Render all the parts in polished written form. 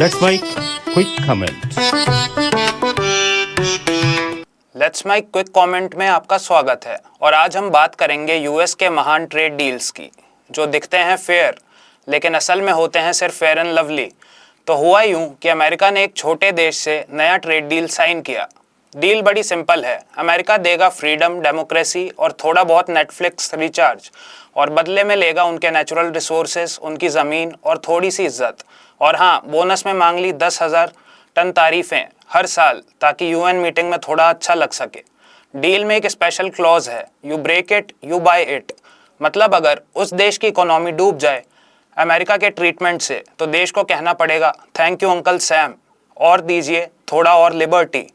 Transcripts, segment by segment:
Let's make quick comment. Let's make quick comment में आपका स्वागत है और आज हम बात करेंगे यूएस के महान ट्रेड डील्स की जो दिखते हैं फेयर लेकिन असल में होते हैं सिर्फ फेयर एंड लवली। तो हुआ यूं कि अमेरिका ने एक छोटे देश से नया ट्रेड डील साइन किया। डील बड़ी सिंपल है, अमेरिका देगा फ्रीडम, डेमोक्रेसी और थोड़ा बहुत नेटफ्लिक्स रिचार्ज और बदले में लेगा उनके नेचुरल रिसोर्सेज, उनकी ज़मीन और थोड़ी सी इज्जत। और हाँ, बोनस में मांग ली 10,000 टन तारीफें हर साल ताकि यूएन मीटिंग में थोड़ा अच्छा लग सके। डील में एक स्पेशल क्लॉज है, you break it you buy it. मतलब अगर उस देश की इकोनॉमी डूब जाए अमेरिका के ट्रीटमेंट से तो देश को कहना पड़ेगा थैंक यू अंकल सैम और दीजिए थोड़ा और लिबर्टी।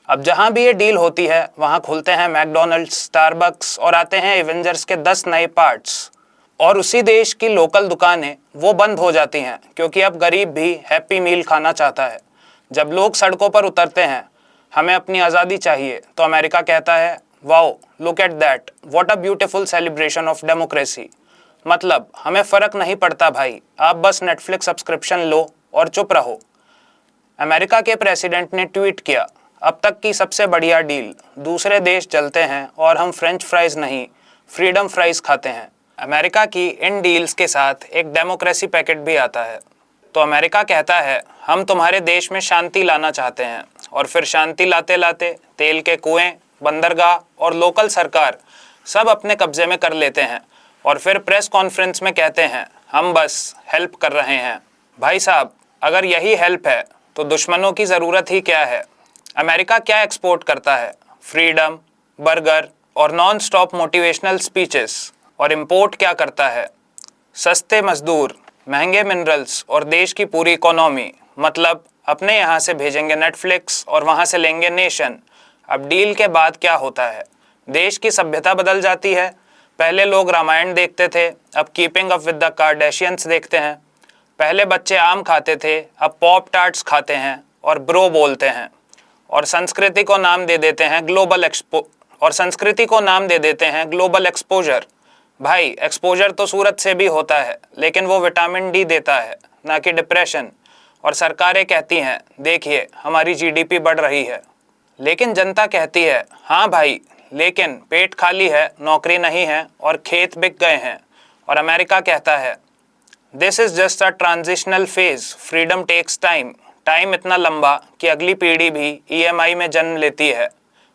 अब जहाँ भी ये डील होती है वहाँ खुलते हैं मैकडोनल्ड्स, स्टारबक्स और आते हैं एवेंजर्स के 10 नए पार्ट्स और उसी देश की लोकल दुकानें वो बंद हो जाती हैं क्योंकि अब गरीब भी हैप्पी मील खाना चाहता है। जब लोग सड़कों पर उतरते हैं हमें अपनी आज़ादी चाहिए तो अमेरिका कहता है wow look at that, what a beautiful celebration of democracy. मतलब हमें फ़र्क नहीं पड़ता भाई, आप बस नेटफ्लिक्स सब्सक्रिप्शन लो और चुप रहो। अमेरिका के प्रेसिडेंट ने ट्वीट किया, अब तक की सबसे बढ़िया डील, दूसरे देश जलते हैं और हम फ्रेंच फ्राइज़ नहीं फ्रीडम फ्राइज़ खाते हैं। अमेरिका की इन डील्स के साथ एक डेमोक्रेसी पैकेट भी आता है। तो अमेरिका कहता है हम तुम्हारे देश में शांति लाना चाहते हैं और फिर शांति लाते लाते तेल के कुएं, बंदरगाह और लोकल सरकार सब अपने कब्जे में कर लेते हैं और फिर प्रेस कॉन्फ्रेंस में कहते हैं हम बस हेल्प कर रहे हैं। भाई साहब, अगर यही हेल्प है तो दुश्मनों की ज़रूरत ही क्या है। अमेरिका क्या एक्सपोर्ट करता है? फ्रीडम, बर्गर और नॉन स्टॉप मोटिवेशनल स्पीचेस। और इम्पोर्ट क्या करता है? सस्ते मजदूर, महंगे मिनरल्स और देश की पूरी इकोनॉमी। मतलब अपने यहाँ से भेजेंगे नेटफ्लिक्स और वहाँ से लेंगे नेशन। अब डील के बाद क्या होता है? देश की सभ्यता बदल जाती है। पहले लोग रामायण देखते थे, अब कीपिंग अप विद द कार्डेशियंस देखते हैं। पहले बच्चे आम खाते थे, अब पॉप टार्ट्स खाते हैं और ब्रो बोलते हैं। और संस्कृति को नाम दे देते हैं ग्लोबल एक्सपोजर। भाई एक्सपोजर तो सूरत से भी होता है लेकिन वो विटामिन डी देता है ना कि डिप्रेशन। और सरकारें कहती हैं देखिए हमारी जीडीपी बढ़ रही है, लेकिन जनता कहती है हाँ भाई लेकिन पेट खाली है, नौकरी नहीं है और खेत बिक गए हैं। और अमेरिका कहता है this is just a transitional phase, freedom takes time. Time इतना लंबा कि अगली पीढ़ी भी ईएमआई में जन्म लेती है।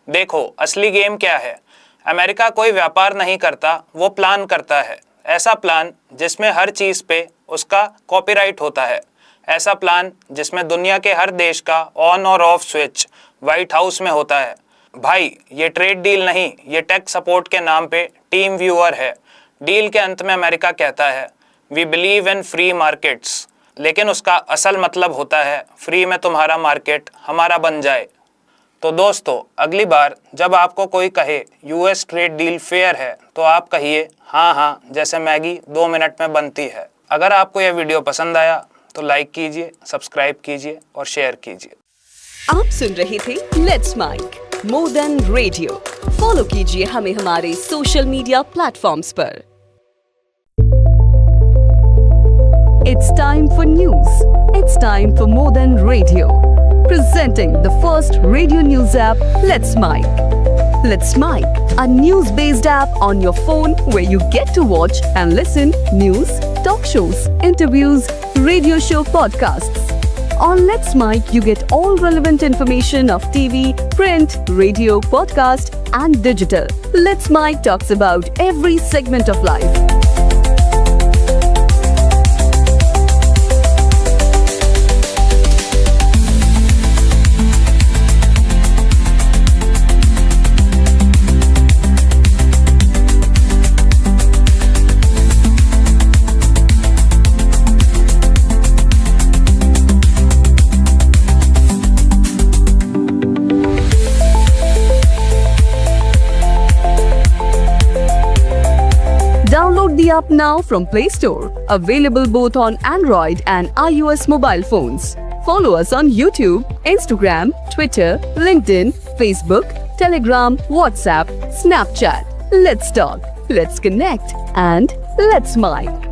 देखो असली गेम क्या है, अमेरिका कोई व्यापार नहीं करता, वो प्लान करता है। ऐसा प्लान जिसमें हर चीज़ पे उसका कॉपीराइट होता है। ऐसा प्लान जिसमें दुनिया के हर देश का ऑन और ऑफ स्विच वाइट हाउस में होता है। भाई ये ट्रेड डील नहीं, ये टेक सपोर्ट के नाम पे टीम व्यूअर है। डील के अंत में अमेरिका कहता है we believe in free markets, लेकिन उसका असल मतलब होता है फ्री में तुम्हारा मार्केट हमारा बन जाए। तो दोस्तों, अगली बार जब आपको कोई कहे यूएस ट्रेड डील फेयर है तो आप कहिए हाँ हाँ जैसे मैगी 2 मिनट में बनती है। अगर आपको यह वीडियो पसंद आया तो लाइक कीजिए, सब्सक्राइब कीजिए और शेयर कीजिए। आप सुन रहे थे let's make more than radio. Follow कीजिए हमें हमारे सोशल मीडिया प्लेटफॉर्म्स पर। It's time for news. It's time for more than radio. Presenting the first radio news app, Let's Mic. Let's Mic, a news-based app on your phone where you get to watch and listen news, talk shows, interviews, radio show podcasts. On Let's Mic, you get all relevant information of TV, print, radio, podcast, and digital. Let's Mic talks about every segment of life. Download the app now from Play Store. Available both on Android and iOS mobile phones. Follow us on YouTube, Instagram, Twitter, LinkedIn, Facebook, Telegram, WhatsApp, Snapchat. Let's talk, let's connect, and let's mic.